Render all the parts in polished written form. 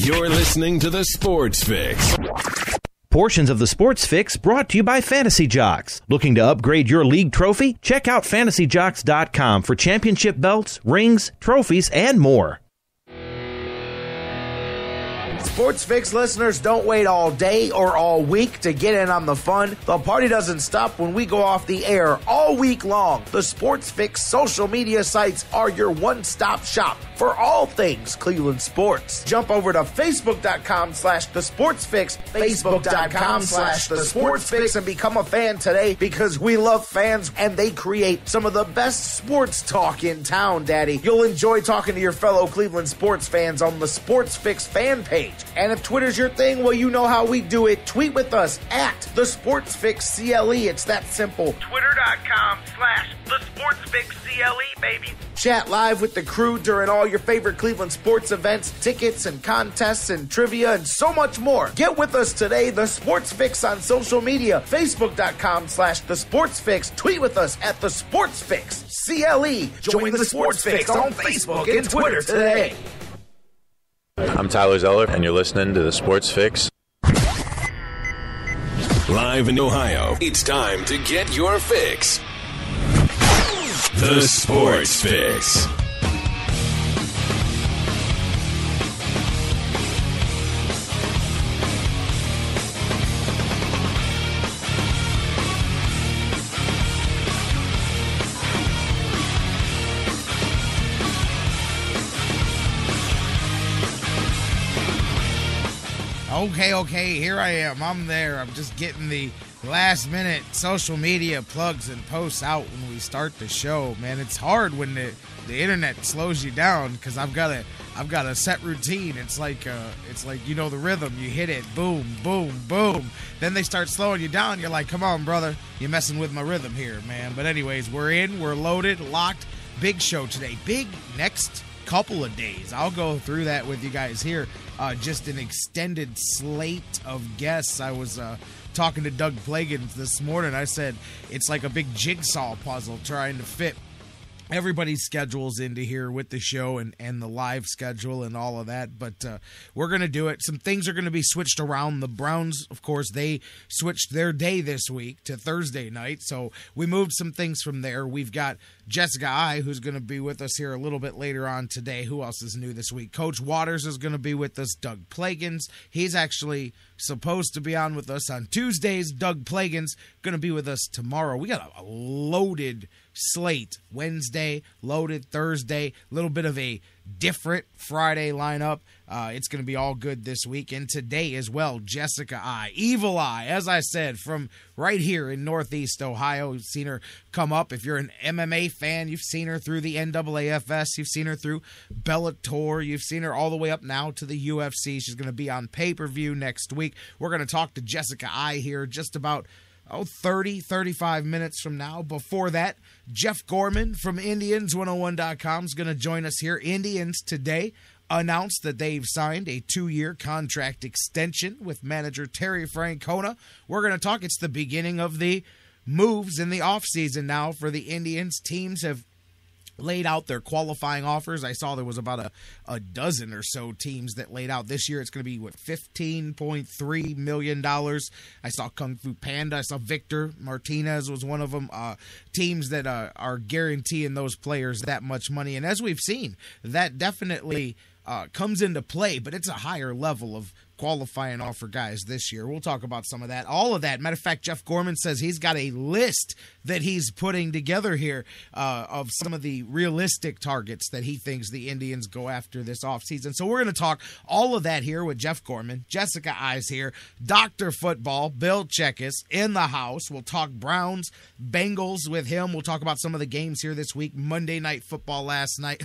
You're listening to The Sports Fix. Portions of The Sports Fix brought to you by Fantasy Jocks. Looking to upgrade your league trophy? Check out fantasyjocks.com for championship belts, rings, trophies, and more. Sports Fix listeners, don't wait all day or all week to get in on the fun. The party doesn't stop when we go off the air all week long. The Sports Fix social media sites are your one-stop shop for all things Cleveland sports. Jump over to Facebook.com/TheSportsFix, Facebook.com/TheSportsFix, and become a fan today because we love fans and they create some of the best sports talk in town, Daddy. You'll enjoy talking to your fellow Cleveland sports fans on the Sports Fix fan page. And if Twitter's your thing, well, you know how we do it. Tweet with us at The Sports Fix CLE. It's that simple. Twitter.com/TheSportsFixCLE, baby. Chat live with the crew during all your favorite Cleveland sports events, tickets and contests and trivia and so much more. Get with us today, The Sports Fix on social media, Facebook.com/TheSportsFix. Tweet with us at The Sports Fix CLE. Join The Sports Fix on Facebook and Twitter today. I'm Tyler Zeller, and you're listening to The Sports Fix. Live in Ohio, it's time to get your fix. The Sports Fix. Okay, here I am. I'm there. I'm just getting the last-minute social media plugs and posts out when we start the show. Man, it's hard when the internet slows you down because I've got a set routine. It's like you know the rhythm. You hit it, boom, boom, boom. Then they start slowing you down. You're like, come on, brother, you're messing with my rhythm here, man. But anyways, we're loaded, locked. Big show today. Big next couple of days. I'll go through that with you guys here. Just an extended slate of guests. I was talking to Doug Plagans this morning. I said it's like a big jigsaw puzzle trying to fit everybody's schedules into here with the show and the live schedule and all of that. But we're going to do it. Some things are going to be switched around. The Browns, of course, they switched their day this week to Thursday night. So we moved some things from there. We've got Jessica I, who's going to be with us here a little bit later on today. Who else is new this week? Coach Waters is going to be with us. Doug Plagans. He's actually supposed to be on with us on Tuesdays. Doug Plagans going to be with us tomorrow. We got a loaded slate. Wednesday, loaded Thursday, a little bit of a different Friday lineup. It's going to be all good this week. And today as well, Jessica I, Evil Eye, as I said, from right here in Northeast Ohio. You've seen her come up. If you're an MMA fan, you've seen her through the NAAFS. You've seen her through Bellator. You've seen her all the way up now to the UFC. She's going to be on pay-per-view next week. We're going to talk to Jessica I here just about 35 minutes from now. Before that, Jeff Gorman from Indians101.com is going to join us here. Indians today announced that they've signed a 2-year contract extension with manager Terry Francona. We're going to talk. It's the beginning of the moves in the offseason now for the Indians. Teams have laid out their qualifying offers. I saw there was about a dozen or so teams that laid out this year. It's going to be, $15.3 million. I saw Kung Fu Panda. I saw Victor Martinez was one of them. Teams that are guaranteeing those players that much money. And as we've seen, that definitely comes into play, but it's a higher level of qualifying offer guys this year. We'll talk about some of that. All of that. Matter of fact, Jeff Gorman says he's got a list that he's putting together here of some of the realistic targets that he thinks the Indians go after this offseason. So we're going to talk all of that here with Jeff Gorman. Jessica I's here. Dr. Football Bill Chachkes in the house. We'll talk Browns, Bengals with him. We'll talk about some of the games here this week. Monday Night Football last night.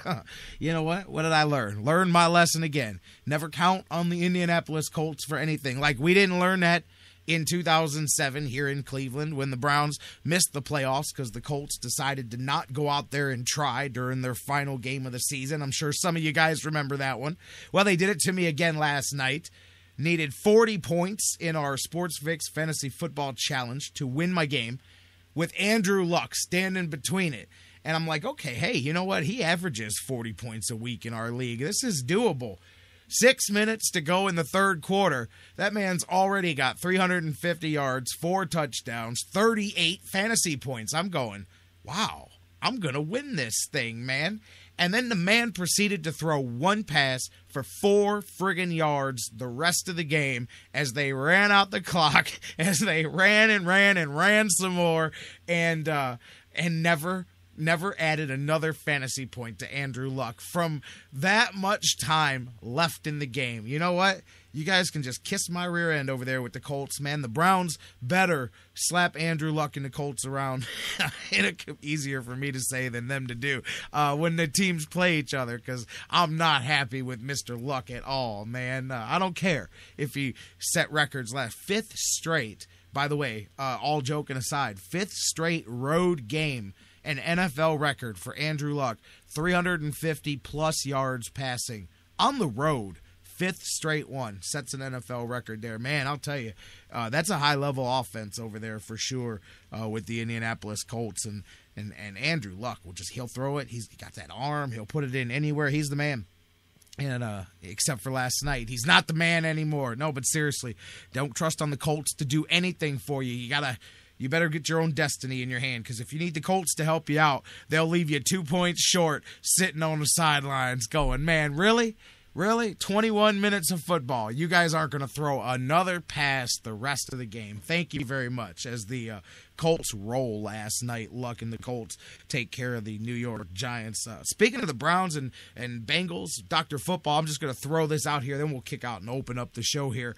You know what? What did I learn? Learned my lesson again. Never count on the Indianapolis Colts for anything. Like, we didn't learn that in 2007 here in Cleveland when the Browns missed the playoffs because the Colts decided to not go out there and try during their final game of the season. I'm sure some of you guys remember that one. Well, they did it to me again last night. Needed 40 points in our Sports Fix Fantasy Football Challenge to win my game with Andrew Luck standing between it. And I'm like, okay, hey, you know what? He averages 40 points a week in our league. This is doable. 6 minutes to go in the third quarter. That man's already got 350 yards, 4 touchdowns, 38 fantasy points. I'm going, wow, I'm going to win this thing, man. And then the man proceeded to throw one pass for 4 friggin' yards the rest of the game as they ran out the clock, as they ran and ran some more, and never added another fantasy point to Andrew Luck from that much time left in the game. You know what? You guys can just kiss my rear end over there with the Colts, man. The Browns better slap Andrew Luck and the Colts around. It's easier for me to say than them to do when the teams play each other, because I'm not happy with Mr. Luck at all, man. I don't care if he set records last. 5th straight, by the way, all joking aside, 5th straight road game. An NFL record for Andrew Luck, 350-plus yards passing on the road. 5th straight one. Sets an NFL record there. Man, I'll tell you, that's a high-level offense over there for sure with the Indianapolis Colts. And Andrew Luck, he'll throw it. He's got that arm. He'll put it in anywhere. He's the man. And except for last night, he's not the man anymore. No, but seriously, don't trust on the Colts to do anything for you. You better get your own destiny in your hand, because if you need the Colts to help you out, they'll leave you 2 points short sitting on the sidelines going, man, really? Really? 21 minutes of football. You guys aren't going to throw another pass the rest of the game. Thank you very much. As the Colts roll last night, Luck and the Colts take care of the New York Giants. Speaking of the Browns and Bengals, Dr. Football, I'm just going to throw this out here, then we'll kick out and open up the show here.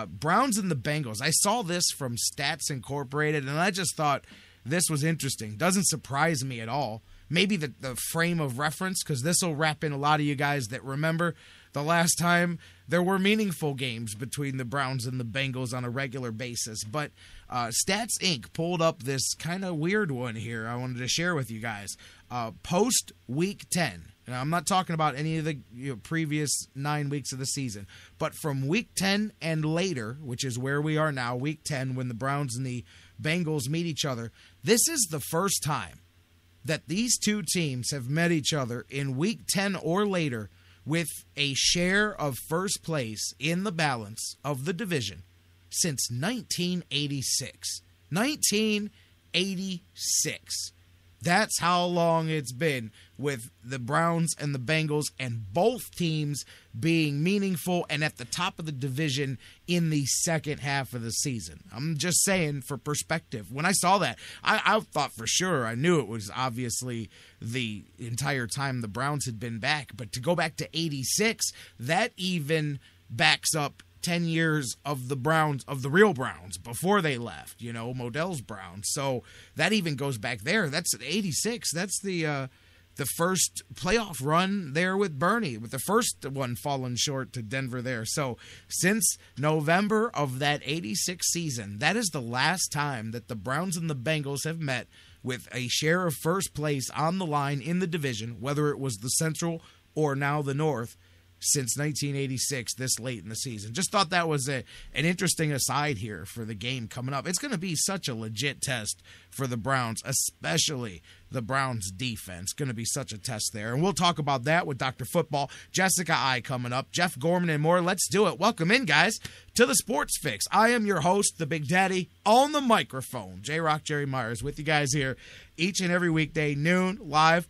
Browns and the Bengals. I saw this from Stats Incorporated, and I just thought this was interesting. Doesn't surprise me at all. Maybe the frame of reference, because this will wrap in a lot of you guys that remember the last time there were meaningful games between the Browns and the Bengals on a regular basis. But Stats Inc. pulled up this kind of weird one here I wanted to share with you guys. Post Week 10. Now, I'm not talking about any of the previous 9 weeks of the season, but from Week 10 and later, which is where we are now, Week 10, when the Browns and the Bengals meet each other, this is the first time that these two teams have met each other in Week 10 or later with a share of first place in the balance of the division since 1986. 1986. That's how long it's been with the Browns and the Bengals, and both teams being meaningful and at the top of the division in the second half of the season. I'm just saying for perspective. When I saw that, I thought for sure, I knew it was obviously the entire time the Browns had been back, but to go back to 86, that even backs up 10 years of the Browns, of the real Browns, before they left, Modell's Browns. So that even goes back there. That's 86. That's the first playoff run there with Bernie, with the first one falling short to Denver there. So since November of that 86 season, that is the last time that the Browns and the Bengals have met with a share of first place on the line in the division, whether it was the Central or now the North, since 1986, this late in the season. Just thought that was an interesting aside here for the game coming up. It's going to be such a legit test for the Browns, especially the Browns defense. Going to be such a test there. And we'll talk about that with Dr. Football, Jessica I coming up, Jeff Gorman, and more. Let's do it. Welcome in, guys, to the Sports Fix. I am your host, the Big Daddy, on the microphone. J-Rock Jerry Myers with you guys here each and every weekday, noon, live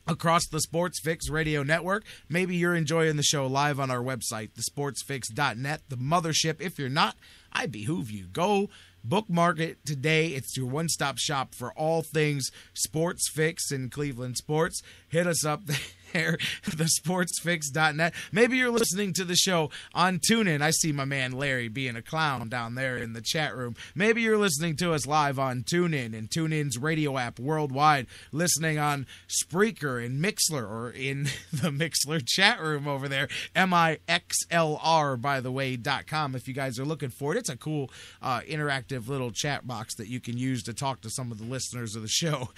across the Sports Fix Radio Network. Maybe you're enjoying the show live on our website, thesportsfix.net, the mothership. If you're not, I behoove you. Go bookmark it today. It's your one-stop shop for all things Sports Fix and Cleveland sports. Hit us up there, thesportsfix.net. Maybe you're listening to the show on TuneIn. I see my man Larry being a clown down there in the chat room. Maybe you're listening to us live on TuneIn and TuneIn's radio app worldwide, listening on Spreaker and Mixler, or in the Mixler chat room over there, MIXLR, by the way, .com, if you guys are looking for it. It's a cool interactive little chat box that you can use to talk to some of the listeners of the show.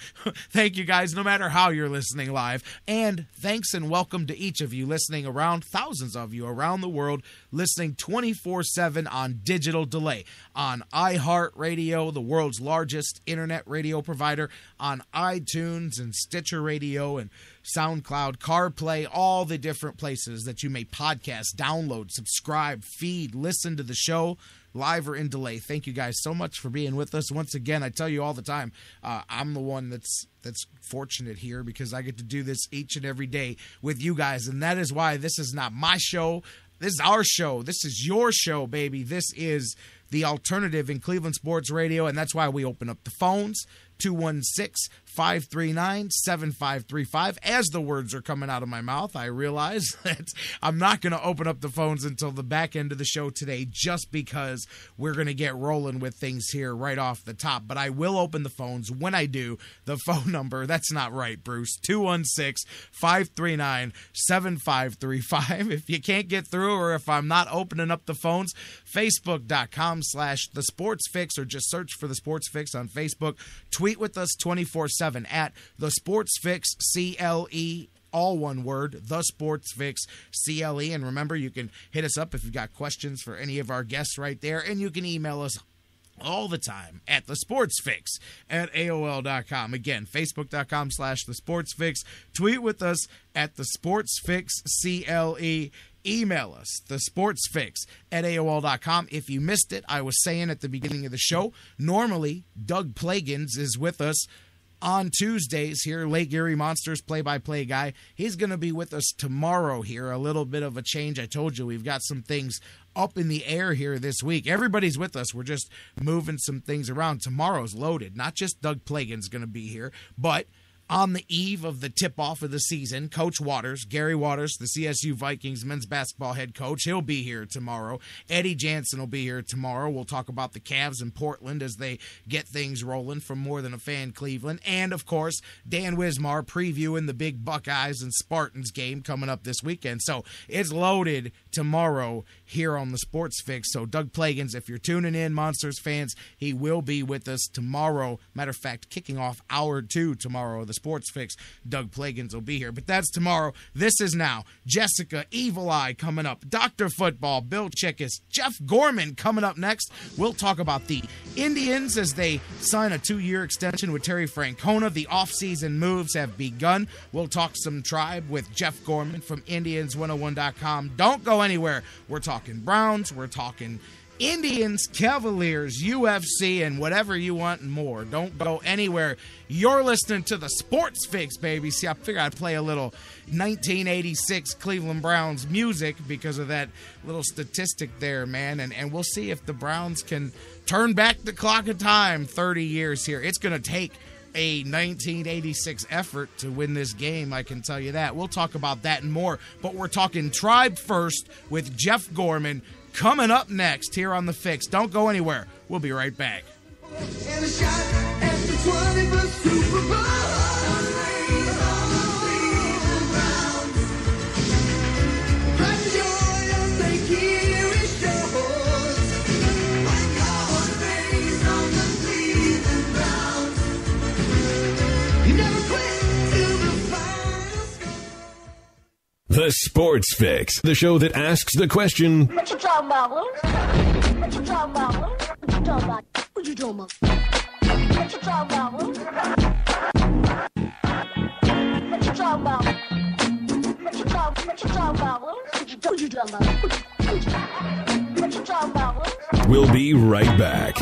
Thank you guys, no matter how you're listening live. And thanks and welcome to each of you listening around, thousands of you around the world, listening 24/7 on digital delay, on iHeartRadio, the world's largest internet radio provider, on iTunes and Stitcher Radio and SoundCloud, CarPlay, all the different places that you may podcast, download, subscribe, feed, listen to the show, live or in delay. Thank you guys so much for being with us. Once again, I tell you all the time, I'm the one that's fortunate here because I get to do this each and every day with you guys, and that is why this is not my show. This is our show. This is your show, baby. This is the alternative in Cleveland sports radio, and that's why we open up the phones, 216-539-7535. As the words are coming out of my mouth, I realize that I'm not going to open up the phones until the back end of the show today just because we're going to get rolling with things here right off the top. But I will open the phones when I do. The phone number, that's not right, Bruce, 216-539-7535. If you can't get through or if I'm not opening up the phones, Facebook.com/The Sports Fix, or just search for The Sports Fix on Facebook. Tweet with us 24/7 at The Sports Fix CLE, all one word, The Sports Fix CLE. And remember, you can hit us up if you've got questions for any of our guests right there, and you can email us all the time at thesportsfix@AOL.com. Again, Facebook.com/The Sports Fix. Tweet with us at The Sports Fix CLE. Email us, thesportsfix@AOL.com. If you missed it, I was saying at the beginning of the show, normally Doug Plagans is with us on Tuesdays here, Lake Erie Monsters play-by-play guy. He's going to be with us tomorrow here, a little bit of a change. I told you we've got some things up in the air here this week. Everybody's with us. We're just moving some things around. Tomorrow's loaded. Not just Doug Plagans going to be here, but on the eve of the tip-off of the season, Coach Waters, Gary Waters, the CSU Vikings men's basketball head coach, he'll be here tomorrow. Eddie Jansen will be here tomorrow. We'll talk about the Cavs in Portland as they get things rolling from More Than a Fan Cleveland. And, of course, Dan Wismar previewing the big Buckeyes and Spartans game coming up this weekend. So it's loaded tomorrow here on the Sports Fix. So Doug Plagans, if you're tuning in, Monsters fans, he will be with us tomorrow. Matter of fact, kicking off hour 2 tomorrow of the Sports Fix, Doug Plagans will be here. But that's tomorrow. This is now. Jessica Evil Eye coming up. Dr. Football Bill Chachkes. Jeff Gorman coming up next. We'll talk about the Indians as they sign a 2-year extension with Terry Francona. The offseason moves have begun. We'll talk some Tribe with Jeff Gorman from Indians101.com. Don't go anywhere. We're talking Browns. We're talking Indians, Cavaliers, UFC, and whatever you want and more. Don't go anywhere. You're listening to the Sports Fix, baby. See, I figured I'd play a little 1986 Cleveland Browns music because of that little statistic there, man. And we'll see if the Browns can turn back the clock of time 30 years here. It's going to take a 1986 effort to win this game, I can tell you that. We'll talk about that and more. But we're talking Tribe first with Jeff Gorman coming up next here on The Fix. Don't go anywhere. We'll be right back. And a shot at the 21st Super Bowl. Pride and joy as they carry shows. White card raised on the Cleveland Browns. You never quit till the final score. The Sports Fix, the show that asks the question, What you talking about, Lou? What you talking about, Lou? What you talking about? What you talking about? What you talking about, Lou? What you talking about? What you talking about, Lou? What you talking about? What you talking about, Lou? We'll be right back.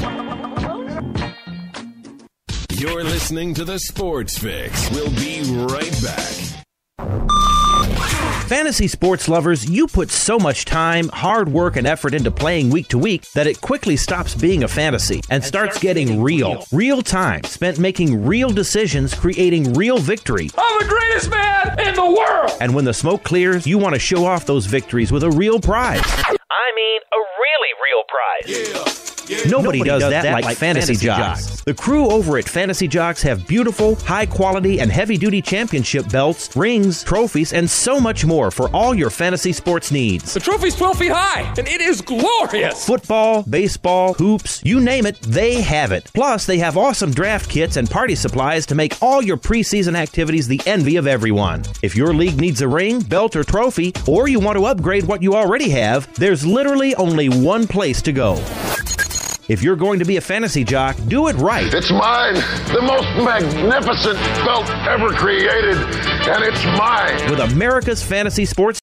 You're listening to The Sports Fix. We'll be right back. Fantasy sports lovers, you put so much time, hard work, and effort into playing week to week that it quickly stops being a fantasy and starts getting real. Real time spent making real decisions, creating real victory. I'm the greatest man in the world! And when the smoke clears, you want to show off those victories with a real prize. I mean, a really real prize. Nobody does that like Fantasy Jocks. The crew over at Fantasy Jocks have beautiful, high-quality, and heavy-duty championship belts, rings, trophies, and so much more for all your fantasy sports needs. The trophy's 12 feet high, and it is glorious! Football, baseball, hoops, you name it, they have it. Plus, they have awesome draft kits and party supplies to make all your preseason activities the envy of everyone. If your league needs a ring, belt, or trophy, or you want to upgrade what you already have, there's literally only one place to go. If you're going to be a fantasy jock, do it right. It's mine, the most magnificent belt ever created, and it's mine. With America's Fantasy Sports